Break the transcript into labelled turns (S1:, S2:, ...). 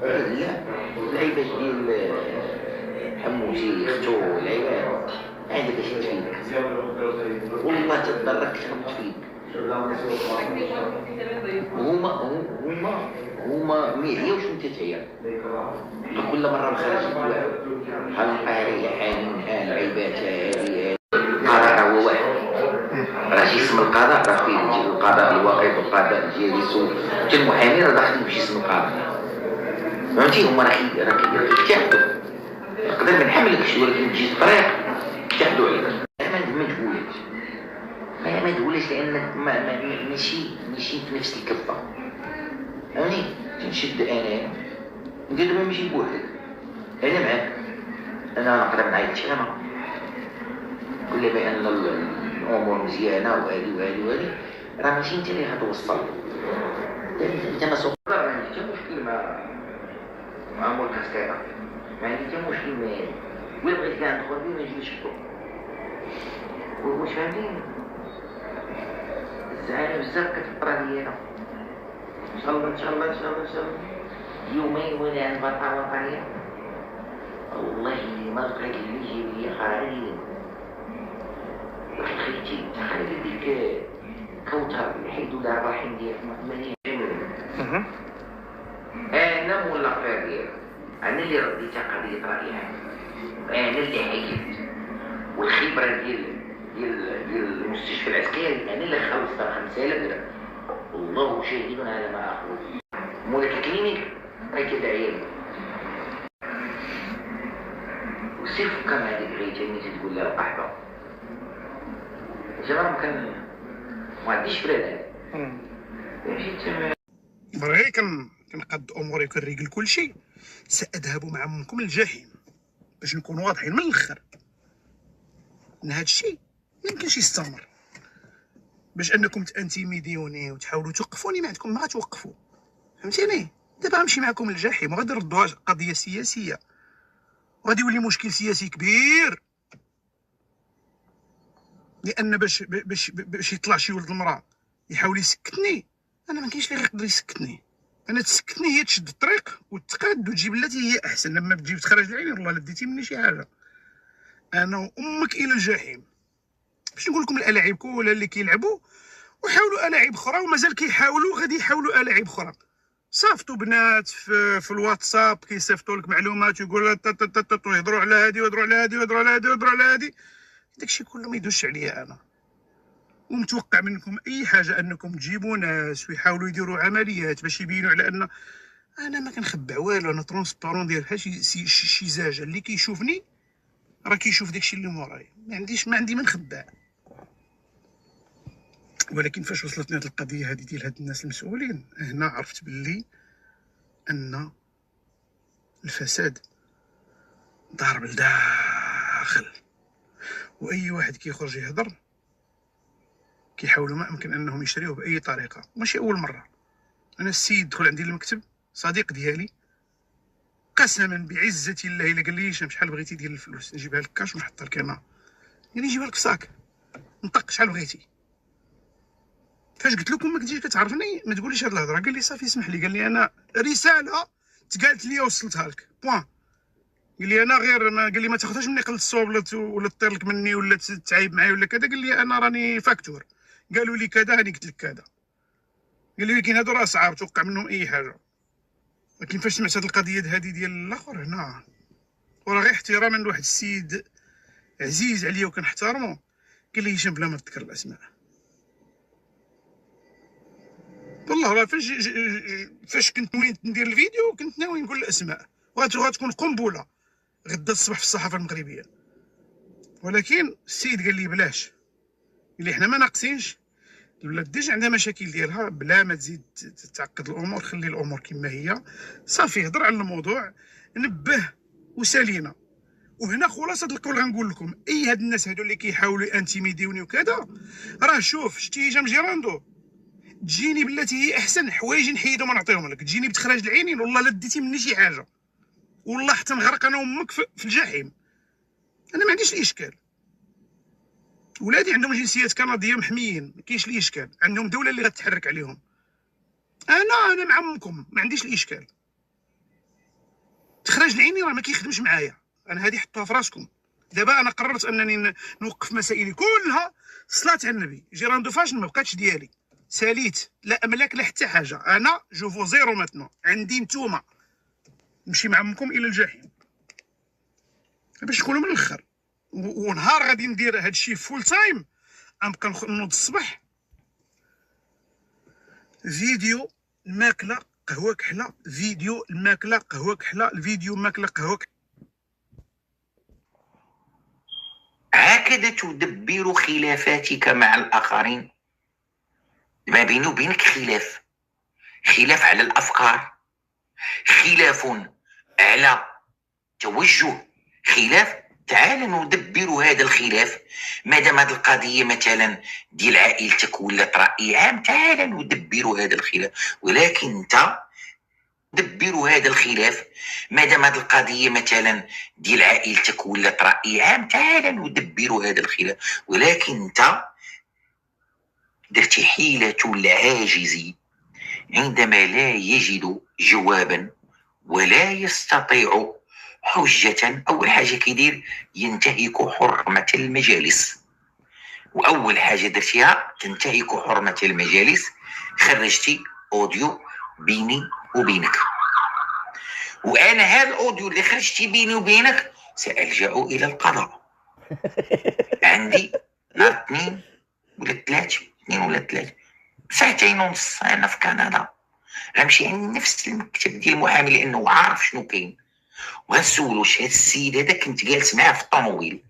S1: لا، العيبات ديال حموتي اختو العيبات عندك اش تفيدك، والله تضرك تخبط فيك. هما ما يعياوش وانت تعيا. كل مرة بخرج واحد بحال القاري حالي حال العيبات هذه. القضاء هو واحد، راه شي اسم القضاء راه فيه القضاء الواقف والقضاء ديال السوق، حتى المحامي راه داخل بشي اسم القضاء. فهمتي؟ هما راه كيتحدوا. نقدر ما نحملكش ولكن تجي الطريق يتحدوا عليك. ما تقولش ما تقولش لانك ماشي في نفس الكفه. فهمتي؟ تنشد انا انت دابا ماشي بوحدك، انا معاك. انا نقدر نعيط انا كل بان الامور مزيانه وهادي راه ماشي انت اللي غتوصل. انت ما سوق ما عندي حتى مشكل مع مول كاستيرا، ما عندي حتى مشكل معاه. ولا بغيت كاع ندخل فيه ما نجيش نشوفو. واش فهمتيني؟ الزعانه بزاف كتبقى لي انا. ان شاء الله ان شاء الله ان شاء الله ان شاء الله يومين وانا نبطل وطنيه. والله ما بقيت اللي يجي لي خارجي. خيتي تخيل ديك كوثر يحيدوا لها الرحم ديالك مليان. انا مولا الافير ديالك، انا اللي رديت قضيه رائعه، انا اللي حكيت، والخبره ديال المستشفى العسكري انا اللي خلصتها 5000 درهم. والله شاهد على ما اقول. مولا الكلينيك راهي كدعيه وسير فكر مع هذيك الريتاني اللي تقول لها القحبه. جماعه ما عنديش فريد.
S2: برغي كنقاد اموري وكنريقل كل شيء. ساذهب مع امكم للجحيم باش نكون واضحين من الاخر ان هذا الشيء ما يمكنش يستمر. باش انكم تانتيميديوني وتحاولوا توقفوني ما عندكم ما غتوقفوا. فهمتيني؟ دابا غنمشي معكم للجحيم وغادي نردوها قضيه سياسيه وغادي يولي مشكل سياسي كبير. لان باش يطلع شي ولد المراه يحاول يسكتني، انا ما كاينش اللي يقدر يسكتني. انا تسكتني هي تشد الطريق وتقاد وتجيب التي هي احسن. لما تجيب تخرج العين والله لا ديتي مني شي حاجه. انا وامك الى الجحيم باش نقول لكم الالاعيب كلها اللي كيلعبوا وحاولوا الاعيب اخرى ومازال كيحاولوا غادي يحاولوا الاعيب اخرى. صافتوا بنات في الواتساب كيصيفطوا لك معلومات ويقولوا يهضروا على هذه ويهضروا على هذه ويهضروا على هذه ويهضروا على هذه. داكشي كله ما يدوش عليا انا. ومتوقع منكم اي حاجه انكم تجيبوا ناس ويحاولوا يديروا عمليات باش يبينوا على ان انا ما كنخبع والو. انا ترونسبارون ديال بحال شي زاجه اللي كيشوفني راه كيشوف داكشي اللي موراي. ما عندي ما نخبع. ولكن فاش وصلتني هذه القضيه هذه ديال هاد الناس المسؤولين هنا عرفت باللي ان الفساد ضارب لداخل. واي واحد كيخرج يهضر كيحاولوا ما امكن انهم يشريوه باي طريقه. ماشي اول مره. انا السيد دخل عندي للمكتب صديق ديالي قسما بعزه الله الا قال لي شحال بغيتي ديال الفلوس نجيبها لك كاش ونحطها لك انا، قال لي نجيبها لك في صاك نطق شحال بغيتي. فاش قلت لكم ما كنتيش كتعرفني ما تقوليش هاد الهضره، قال لي صافي اسمح لي. قال لي انا رساله تقالت لي وصلتها لك بوان. قال لي انا غير ما قال لي ما تاخذهاش مني قلت الصواب ولا تطير لك مني ولا تعايب معايا ولا كذا. قال لي انا راني فاكتور، قالوا لي كذا راني قلت لك كذا. قال لي ولكن هادو راه صعاب توقع منهم اي حاجه. ولكن فاش سمعت هاد القضيه هادي ديال الاخر هنا وراه غير احتراما لواحد السيد عزيز عليا وكنحترمو، قال لي هشام بلا ما تذكر الاسماء. والله راه فاش كنت ناوي ندير الفيديو كنت ناوي نقول الاسماء وغتكون قنبله غدا الصباح في الصحافه المغربيه. ولكن السيد قال لي بلاش، قال لي حنا ما ناقصينش. البلاد ديجا عندها مشاكل ديالها بلا ما تزيد تعقد الامور. خلي الامور كما هي صافي. هضر على الموضوع نبه وسالينا. وهنا خلاصه القول غنقول لكم اي هاد الناس هادو اللي كيحاولوا انتيميديوني وكذا راه شوف شتي هشام جيراندو تجيني بلاتي هي احسن حوايج نحيدهم ونعطيهم لك. تجيني بتخراج العينين والله لا ديتي مني شي حاجه، والله حتى نغرق انا وامك في الجحيم. انا ما عنديش الاشكال. ولادي عندهم جنسيات كنديه محميين ما كاينش لي اشكال. عندهم دوله اللي غتحرك عليهم. انا مع امكم ما عنديش الاشكال. خراج العيني راه ما كيخدمش معايا، انا هذه حطوها في راسكم. دابا انا قررت انني نوقف مسائلي كلها صلاة على النبي. جيراندو فاش ما بقاتش ديالي، ساليت، لا املاك لا حتى حاجه. انا جو فو زيرو ماتنو، عندي نتوما، نمشي مع امكم الى الجحيم باش نكونوا من الاخر. ونهار غادي ندير هذا الشيء فول تايم، غنبقى نوض الصباح فيديو الماكله قهوه كحله، فيديو الماكله قهوه كحله، الفيديو ماكله قهوه كحله.
S3: هكذا تدبر خلافاتك مع الآخرين. ما بيني وبينك خلاف على الأفكار، خلاف على توجه، خلاف. تعال ندبر هذا الخلاف. مادام هذه القضية مثلا ديال عائلتك ولات رأي عام، تعال ندبر هذا الخلاف. ولكن انت دبر هذا الخلاف. مادام هذه القضية مثلا ديال عائلتك ولات رأي عام، تعال ندبر هذا الخلاف. ولكن انت درتي حيلة العاجز عندما لا يجد جوابا ولا يستطيع حجة. أول حاجة كيدير ينتهك حرمة المجالس، وأول حاجة درتيها تنتهك حرمة المجالس. خرجتي أوديو بيني وبينك، وأنا هذا الأوديو اللي خرجتي بيني وبينك سألجأ إلى القضاء. عندي نهار 2 ولا 3 ساعتين ونص أنا في كندا، غنمشي عند نفس المكتب ديال المحامي لأنه عارف شنو كاين، وغنسولو واش هاد السيد هذا كنت جالس معاه في الطوموبيل